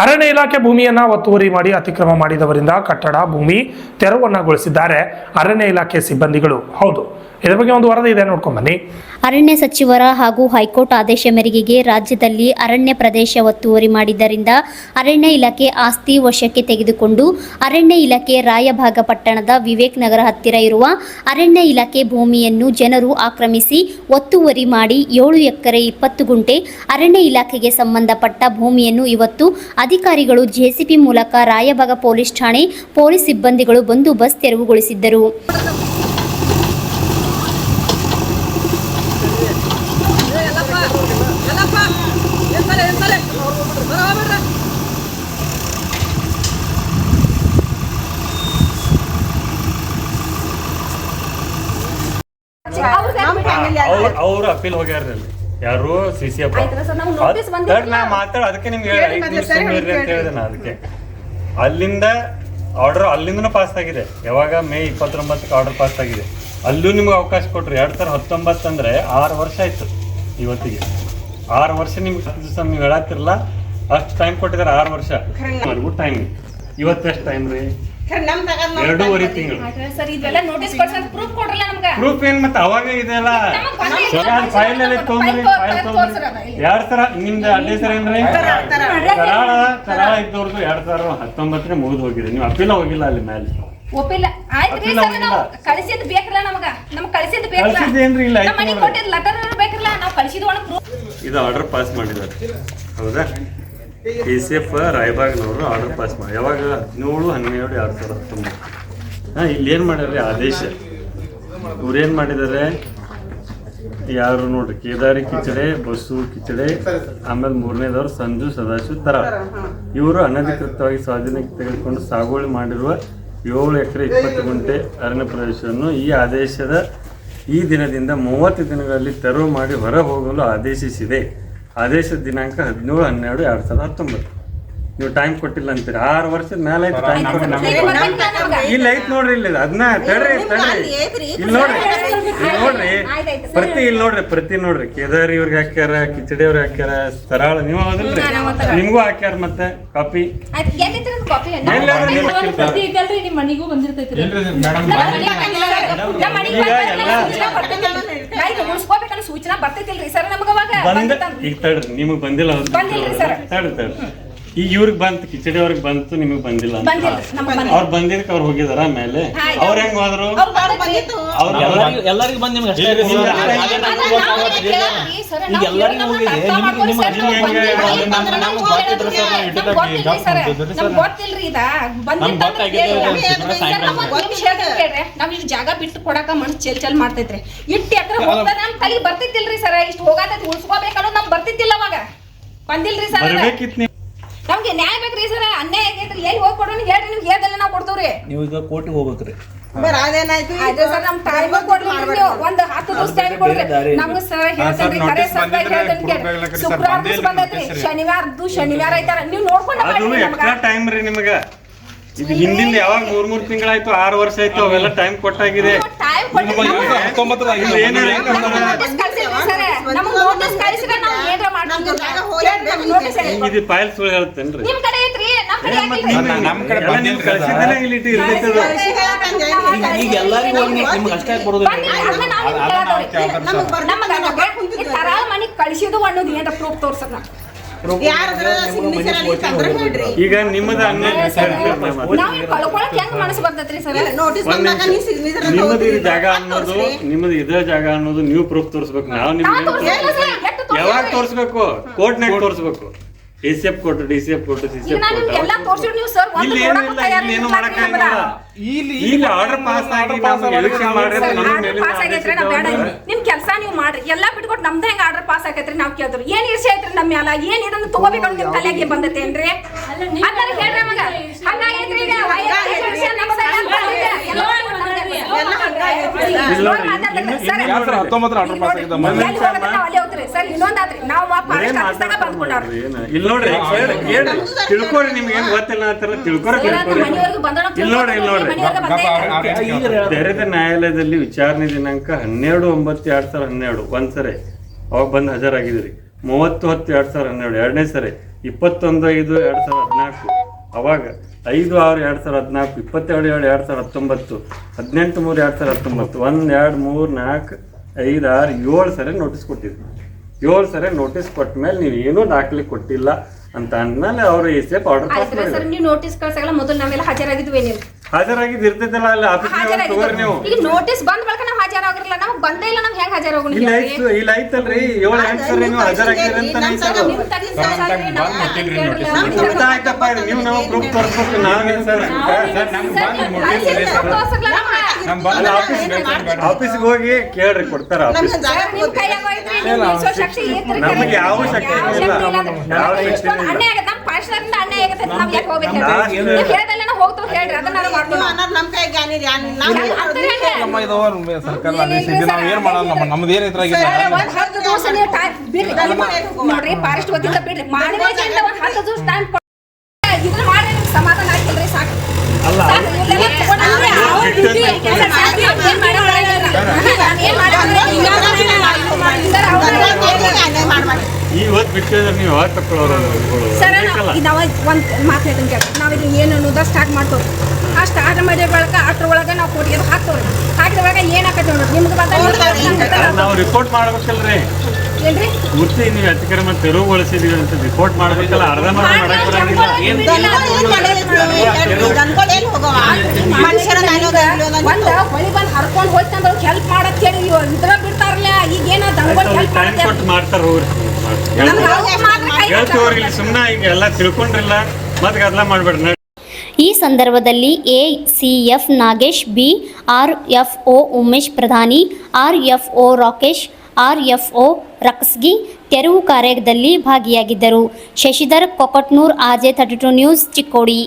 ಅರಣ್ಯ ಇಲಾಖೆ ಭೂಮಿಯನ್ನ ಒತ್ತುವರಿ ಮಾಡಿ ಅತಿಕ್ರಮ ಮಾಡಿದವರಿಂದ ಕಟ್ಟಡ ಭೂಮಿ ತೆರವನ್ನಗೊಳಿಸಿದ್ದಾರೆ ಅರಣ್ಯ ಇಲಾಖೆ ಸಿಬ್ಬಂದಿಗಳು. ಹೌದು, ಇದರ ಬಗ್ಗೆ ಒಂದು ವರದಿ ಇದೆ, ನೋಡ್ಕೊಂಡ್ ಬನ್ನಿ. ಅರಣ್ಯ ಸಚಿವರ ಹಾಗೂ ಹೈಕೋರ್ಟ್ ಆದೇಶ ಮೇರೆಗೆ ರಾಜ್ಯದಲ್ಲಿ ಅರಣ್ಯ ಪ್ರದೇಶ ಒತ್ತುವರಿ ಮಾಡಿದ್ದರಿಂದ ಅರಣ್ಯ ಇಲಾಖೆ ಆಸ್ತಿ ವಶಕ್ಕೆ ತೆಗೆದುಕೊಂಡು ಅರಣ್ಯ ಇಲಾಖೆ ರಾಯಭಾಗ ಪಟ್ಟಣದ ವಿವೇಕ್ ನಗರ ಹತ್ತಿರ ಇರುವ ಅರಣ್ಯ ಇಲಾಖೆ ಭೂಮಿಯನ್ನು ಜನರು ಆಕ್ರಮಿಸಿ ಒತ್ತುವರಿ ಮಾಡಿ 7 ಎಕರೆ 20 ಗುಂಟೆ ಅರಣ್ಯ ಇಲಾಖೆಗೆ ಸಂಬಂಧಪಟ್ಟ ಭೂಮಿಯನ್ನು ಇವತ್ತು ಅಧಿಕಾರಿಗಳು ಜೆಸಿಬಿ ಮೂಲಕ ರಾಯಭಾಗ ಪೊಲೀಸ್ ಠಾಣೆ ಪೊಲೀಸ್ ಸಿಬ್ಬಂದಿಗಳು ಬಂದೋಬಸ್ತ್ ತೆರವುಗೊಳಿಸಿದ್ದರು. ಅವ್ರು ಅಪೀಲ್ ಹೋಗ್ಯಾರ ಯಾರು CC ಮಾತಾಡ ಅದಕ್ಕೆ ನಿಮ್ಗೆ ಹೇಳಿದೆ ನಾ. ಅದಕ್ಕೆ ಅಲ್ಲಿಂದ ಆರ್ಡರ್ ಅಲ್ಲಿಂದನೂ ಪಾಸ್ ಆಗಿದೆ. ಯಾವಾಗ ಮೇ 29ಕ್ಕೆ ಆರ್ಡರ್ ಪಾಸ್ ಆಗಿದೆ. ಅಲ್ಲೂ ನಿಮ್ಗೆ ಅವಕಾಶ ಕೊಟ್ರು. 2019 ಅಂದ್ರೆ 6 ವರ್ಷ ಆಯ್ತು ಇವತ್ತಿಗೆ. 6 ವರ್ಷ ನಿಮ್ಗೆ 10 ದಿವಸ ನೀವು ಹೇಳತ್ತಿರಲ್ಲ, ಅಷ್ಟು ಟೈಮ್ ಕೊಟ್ಟಿದ್ದಾರೆ. 6 ವರ್ಷ ಟೈಮ್. ಇವತ್ತೆಷ್ಟು ಟೈಮ್ ರೀ? 2.5 ತಿಂಗಳು. ಪ್ರೂಫ್ ಏನ್ ಮತ್ತೆ ಅವಾಗ ಇದೆಲ್ಲ ಫೈಲ್ ಎಲ್ಲ ತೊಗೊಂಡ್ರಿ. ಫೈಲ್ ತರ ನಿಮ್ದು ಅಡ್ಡಿ ಸರ್ ಏನ್ರಿ? ಕರಾಳ ಇದ್ದವ್ರದ್ದು 2019ಕ್ಕೆ ಮುಗಿದು ಹೋಗಿದೆ. ನೀವು ಅಪೀಲ ಹೋಗಿಲ್ಲ ಅಲ್ಲಿ ಮೇಲೆ. ಇದು ಆರ್ಡರ್ ಪಾಸ್ ಮಾಡಿದ್ದಾರೆ, ಹೌದಾ? KCF ರಾಯಬಾಗ್ನವರು ಆರ್ಡರ್ ಪಾಸ್ ಮಾಡಿ ಯಾವಾಗ 17/12/2019. ಇಲ್ಲಿ ಏನು ಮಾಡ್ಯಾರ ಆದೇಶ? ಇವ್ರೇನು ಮಾಡಿದ್ದಾರೆ? ಯಾರು ನೋಡ್ರಿ, ಕೇದಾರಿ ಕಿಚಡೆ, ಬಸು ಕಿಚಡೆ, ಆಮೇಲೆ 3ನೇದವ್ರು ಸಂಜು ಸದಾಶಿವ ತರಾಳ್. ಇವರು ಅನಧಿಕೃತವಾಗಿ ಸ್ವಾಧೀನಕ್ಕೆ ತೆಗೆದುಕೊಂಡು ಸಾಗುವಳಿ ಮಾಡಿರುವ 7 ಎಕರೆ 20 ಗುಂಟೆ ಅರಣ್ಯ ಪ್ರದೇಶವನ್ನು ಈ ಆದೇಶದ ಈ ದಿನದಿಂದ 30 ದಿನಗಳಲ್ಲಿ ತೆರವು ಮಾಡಿ ಹೊರ ಹೋಗಲು ಆದೇಶಿಸಿದೆ. ಆದೇಶದ ದಿನಾಂಕ 17/12/2019. ನೀವು ಟೈಮ್ ಕೊಟ್ಟಿಲ್ಲ ಅಂತೀರಿ. 6 ವರ್ಷದ ಮೇಲೆ ಆಯ್ತು ಟೈಮ್ ಕೊಟ್ಟಿಲ್ಲ. ಇಲ್ಲಿ ಐತ್ ನೋಡ್ರಿ, ಇಲ್ಲಿ ಅದನ್ನ ತಡ್ರಿ ಇಲ್ಲಿ ನೋಡ್ರಿ ಪ್ರತಿ ನೋಡ್ರಿ ಕೇದಾರಿ ಇವ್ರಿಗೆ ಹಾಕ್ಯಾರ, ಕಿಚಡಿ ಅವ್ರಿಗೆ ಹಾಕ್ಯಾರ, ತರಾಳ ನೀವು ಹೌದಲ್ರಿ? ನಿಮ್ಗೂ ಹಾಕ್ಯಾರ ಮತ್ತೆ ಕಾಪಿ. ಸೂಚನಾ ಬರ್ತೈತಿಲ್ರಿ ಸರ್ ನಮಗ ಈಗ ತಡ್ರಿ, ನಿಮಗ್ ಬಂದಿಲ್ಲ ತಡ್ರಿ. ಈಗ ಇವ್ರಿಗೆ ಬಂತು, ಕಿಚಡಿ ಅವ್ರಿಗೆ ಬಂತು, ನಿಮಗ್ ಬಂದಿಲ್ಲ. ಅವ್ರು ಬಂದಿದ್ದಕ್ಕೆ ಅವ್ರು ಹೋಗಿದಾರ ಮೇಲೆ. ಅವ್ರ ಹೆಂಗ್ ಹೋದ್ರು? ಎಲ್ಲರಿಗೂ ಬಂದ್ ನಿಮ್ಗೆ ನಾವ್ ಇಲ್ಲಿ ಜಾಗ ಬಿಟ್ಟು ಕೊಡಾಕ ಮನ್ಸ್ ಚೆಲ್ ಮಾಡ್ತೈತ್ರಿ. ಇಟ್ಟು ಎಕರೆ ಹೋಗ್ತದ ನಮ್ ತಲೆ ಬರ್ತೈತಿಲ್ರಿ ಸರ್. ಇಷ್ಟು ಹೋಗತೈತಿ ಉಳ್ಸ್ಕೋಬೇಕನ್ನೋದು ನಮ್ಗೆ ಬರ್ತಿತ್ತಿಲ್ಲ. ಅವಾಗ ಬಂದಿಲ್ರಿ ಸರ್. ನಮ್ಗೆ ನ್ಯಾಯ ಬೇಕ್ರಿ ಸರ್. ಅನ್ಯಾಯ ಆಗೈತ್ರಿ. ಎಲ್ಲಿ ಹೋಗಿ ಕೊಡೋಣ ಹೇಳ್ರಿ, ನಿಮ್ಗೆ ಹೇಳ್ದಲ್ಲ ನಾವು ಕೊಡ್ತೇವ್ರಿ. ನೀವು ಈಗ ಕೋರ್ಟಿಗೆ ಹೋಗ್ಬೇಕ್ರಿ. ಸರ್ ನಮ್ ಟೈಮ್ ಕೊಡ್ರಿ, ನೀವು ಒಂದು 10 ದಿವಸ ಟೈಮ್ ಕೊಡ್ರಿ ನಮ್ಗೆ ಸರ್. ಹೇಳ್ತೇನ್ರಿ ಕರೆ ಸರ್, ಹೇಳ್ತೇನೆ. ಶುಕ್ರವಾರ ದಿವಸ ಬಂದೈತ್ರಿ, ಶನಿವಾರ ಐತಾರ. ನೀವು ನೋಡ್ಕೊಂಡು ಟೈಮ್ ರೀ ನಿಮಗ. ಇದು ಹಿಂದಿಂದ ಯಾವಾಗ 3 ತಿಂಗಳಾಯ್ತು, 6 ವರ್ಷ ಆಯ್ತು, ಅವೆಲ್ಲ ಟೈಮ್ ಕೊಟ್ಟಾಗಿದೆ. ಇದು ಫೈಲ್ ಸುಳ್ಳು ಹೇಳ್ತೇನ್ರಿ. ಈಗ ಎಲ್ಲರಿಗೂ ನಿಮ್ಗೆ ಅಷ್ಟೇ ಕೊಡೋದು. ಮನಿಗ್ ಕಳಿಸಿದು ಅನ್ನೋದು ಏನಾರ ಪ್ರೂಫ್ ತೋರ್ಸಕ್ ಈಗ ನಿಮ್ಮದ ನಿಮ್ಮದು ಜಾಗ ಅನ್ನೋದು, ನಿಮ್ಮದು ಇದೇ ಜಾಗ ಅನ್ನೋದು ನೀವು ಪ್ರೂಫ್ ತೋರಿಸ್ಬೇಕು. ನಾವು ನಿಮ್ಗೆ ಯಾವಾಗ ತೋರಿಸ್ಬೇಕು? ಕೋರ್ಟ್ನಾಗ ತೋರಿಸ್ಬೇಕು. ACF court, DCF court, CCF court. ಇಲ್ಲಿ ಏನು ಮಾಡಕ್ಕಾಗಿಲ್ಲ. ಇಲ್ಲಿ ಆರ್ಡರ್ ಪಾಸ್ ಆಗಿ ಎಲೆಕ್ಷನ್ ಮಾಡಿದ್ರೆ ನಿಮ್ ಕೆಲಸ ನೀವು ಮಾಡ್ರಿ. ಎಲ್ಲಾ ಬಿಟ್ಕೊಟ್ಟು ನಮ್ದು ಹೆಂಗ ಆರ್ಡರ್ ಪಾಸ್ ಆಗೈತ್ರಿ ನಾವು ಕೇಳಿದ್ರು. ಏನ್ ಇರ್ಸಿ ಐತ್ರಿ ನಮ್ಮ ಮ್ಯಾಲ? ಏನ್ ಇದನ್ನ ತಗೋಬೇಕಂತ ನಿಮ್ ತಲೆಗೆ ಬಂದೈತೇನ್ರಿ? ಅದನ್ನ ಹೇಳ್ರಿ ಮಗ. ಹಂಗಾಗೈತ್ರಿ ಈಗ ಇಲ್ಲಿ ನೋಡ್ರಿ, ತಿಳ್ಕೊರಿ. ನಿಮ್ಗೆ ಏನ್ ಗೊತ್ತಿಲ್ಲ ಅಂತಾರ ತಿಳ್ಕೊರಿ. ಇಲ್ಲಿ ನೋಡ್ರಿ, ತೆರೆದ ನ್ಯಾಯಾಲಯದಲ್ಲಿ ವಿಚಾರಣೆ ದಿನಾಂಕ 12/9/2012 ಒಂದ್ಸರಿ ಅವಾಗ ಬಂದು ಹಾಜರಾಗಿದ್ರಿ. 30/10/2012 ಎರಡನೇ ಸರಿ 21/5/2014 ಅವಾಗ 5/6/2014, 22/7/2019, 18/3/2019, 1, 2, 3, 4, 5, 6, 7 ಸರಿ ನೋಟಿಸ್ ಕೊಟ್ಟಿದ್ರು. 7 ಸರಿ ನೋಟಿಸ್ ಕೊಟ್ಟ ಮೇಲೆ ನೀವು ಏನೂ ದಾಖಲೆ ಕೊಟ್ಟಿಲ್ಲ ಅಂತ ಅಂದ್ಮೇಲೆ ಅವರು ACF ಆರ್ಡರ್ ಪಾಸ್ ಆಯ್ತು ಸರ್, ಮಾಡಿದ್ರು. ನೀವು ನೋಟಿಸ್ ಕಳ್ಸಾಗಲ್ಲ ಮೊದಲು ನಾವೆಲ್ಲ ಹಾಜರಾಗಿದ್ವಿ ನೀವು ಹಾಜರಾಗಿದ್ದು ಇರ್ತೈತಲ್ಲ ಅಲ್ಲಿ ಆಫೀಸ್ ತಗೋರಿ ನೀವು. ಈಗ ನೋಟಿಸ್ ಬಂದ ಬಳಿಕ ನಾವು ಹಾಜರಾಗಿರಲ್ಲ, ನಮ್ಗೆ ಬಂದೇ ಇಲ್ಲ, ನಮ್ಗೆ ಹೆಂಗ್ ಹಾಜರಾಗೋಣ? ಇಲ್ಲ ಐತಲ್ರಿ 7-8 ಸರಿ ನೀವು ಹಾಜರಾಗಿದ್ದೀರಿ ಅಂತ ಆಯ್ತಪ್ಪ, ನೀವು ನಾವು ಪ್ರೂಫ್ ತೋರಿಸ್ಬೇಕು. ನಾವೇನು ಸರ್ ಆಫೀಸ್ಗೆ ಹೋಗಿ ಕೇಳ್ರಿ, ಕೊಡ್ತಾರ ಆಫೀಸ್. ನಮಗೆ ಯಾವ ಶಕ್ತಿ ಇಲ್ಲ, ಯಾವ ಶಕ್ತಿ ಇಲ್ಲ. ಸರ್ಕಾರದ ಆದೇಶ ಇದೆ, ನಾವ್ ಏನ್ ಮಾಡೋಣ? ನಮ್ದು ಏನ್ ಇದ್ರಾಗಿಲ್ಲ. ನೋಡ್ರಿ ಫಾರೆಸ್ಟ್ ವತಿಯಿಂದ ಬಿಡ್ರಿ, ಮಾನವೀಯತೆಯಿಂದ ಒಂದ್ 10 ದಿವಸ ಟೈಮ್ ಇದನ್ನ ಮಾಡಿ ನಿಮ್ಗೆ ಸಮಾಧಾನ ಆಗ್ತಿಲ್ರಿ, ಸಾಕು. ಇವತ್ತು ಬಿಟ್ಟಿದ್ರೆ ನೀವು ಯಾವಾಗ ತಗೊಳ್ಳೋರು? ಸರ್ ನಾವು ಒಂದು ಮಾತು ಹೇಳ್ತೀನಿ ಕೇಳಿ, ನಾವೀಗ ಏನು ಅನ್ನೋದ ಸ್ಟಾರ್ಟ್ ಮಾಡ್ತೇವೆ. ಆ ಸ್ಟಾರ್ಟ್ ಮಾಡಿದ ಬಳಿಕ ಅಷ್ಟ್ರೊಳಗೆ ನಾವು ಕೋಟಿಗೆ ಹಾಕ್ತೇವೆ. ಹಾಕಿದ ಒಳಗೆ ಏನಾಕತ್ತೆ ನೋಡ್ರಿ, ನಿಮ್ಗೆ ನಾವು ರಿಪೋರ್ಟ್ ಮಾಡ್ಬೇಕಲ್ರಿ. ಏನ್ರಿ ಪೂರ್ತಿ ನೀವು ಅತಿಕ್ರಮ ತೆರವುಗೊಳಿಸಿದೀವಿ ಅಂತ ರಿಪೋರ್ಟ್ ಮಾಡ್ಬೇಕಲ್ಲ, ಅರ್ಧ ಮಾಡಕ್ ಬರಂಗಿಲ್ಲ. ಒಂದ್ ಹೊಳಿ ಬಂದು ಹರ್ಕೊಂಡು ಹೋಯ್ತಂದ್ರೆ ಹೆಲ್ಪ್ ಮಾಡತ್ ಹೇಳಿ ಇದ್ರ ಬಿಡ್ತಾರಲ್ಲ. ಈಗ ಏನ ಟೈಮ್ ಕೊಟ್ಟು ಮಾಡ್ತಾರ ಹೋಗ್ರಿ, ಹೇಳ್ತೀವ್ರಿ. ಇಲ್ಲಿ ಸುಮ್ಮನೆ ಈಗ ಎಲ್ಲ ತಿಳ್ಕೊಂಡ್ರಿಲ್ಲ ಮತ್ತೆ ಗದ್ದಲ ಮಾಡ್ಬೇಡ್ರಿ. ಈ ಸಂದರ್ಭದಲ್ಲಿ ACF Nagesh B, RFO Umesh ಪ್ರಧಾನಿ, RFO ರಾಕೇಶ್, RFO ರಕ್ಸ್ಗಿ ತೆರವು ಕಾರ್ಯದಲ್ಲಿ ಭಾಗಿಯಾಗಿದ್ದರು. Shashidhar Kokatnur, RJ32 news, Chikkodi.